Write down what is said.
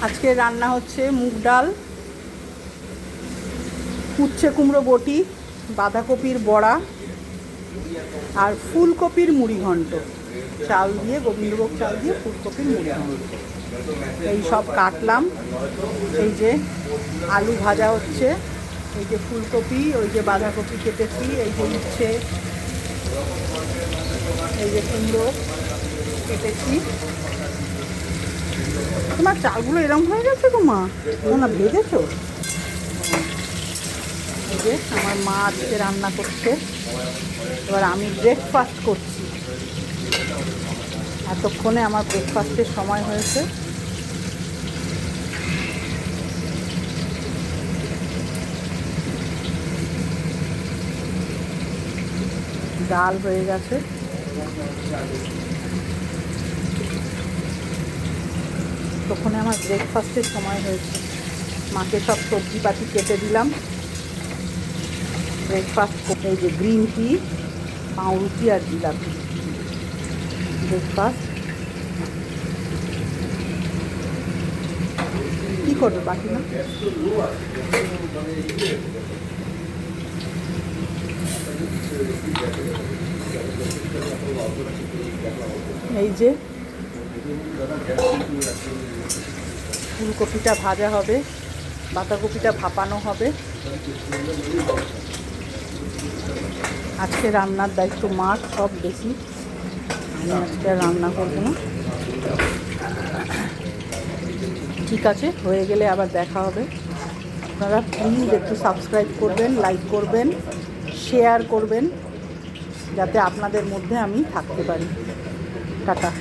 আজকে রান্না হচ্ছে মুগ ডাল, উচ্ছে কুমড়ো বটি, বাঁধাকপির বড়া আর ফুলকপির মুড়ি ঘন্ট। চাল দিয়ে, গোবিন্দভোগ চাল দিয়ে ফুলকপির মুড়ি ঘন্ট। এই সব কাটলাম। এই যে আলু ভাজা হচ্ছে, এই যে ফুলকপি, ওই যে বাঁধাকপি কেটেছি, এই যে উচ্ছে, এই যে কুমড়ো কেটেছি। তোমার চালগুলো এরকম হয়ে গেছে গো মা, না ভেজেছো? এই যে আমার মা আজকে রান্না করছে, এবার আমি ব্রেকফাস্ট করছি। এতক্ষণে আমার ব্রেকফাস্টের সময় হয়েছে। ডাল হয়ে গেছে, তখন আমার ব্রেকফাস্টের সময় হয়েছে। মাকে সব সবজিপাতি কেটে দিলাম। ব্রেকফাস্ট, এই যে গ্রিন টি, পাউরুটি আর জিলাপি ব্রেকফাস্ট। কী করবে বাকি না? এই যে ফুলকপিটা ভাজা হবে, বাঁধাকপিটা ভাপানো হবে। আজকে রান্নার দায়িত্ব মার সব বেশি, আমি আজকে রান্না করবো না। ঠিক আছে, হয়ে গেলে আবার দেখা হবে। আপনারা প্লিজ একটু সাবস্ক্রাইব করবেন, লাইক করবেন, শেয়ার করবেন, যাতে আপনাদের মধ্যে আমি থাকতে পারি। টাটা।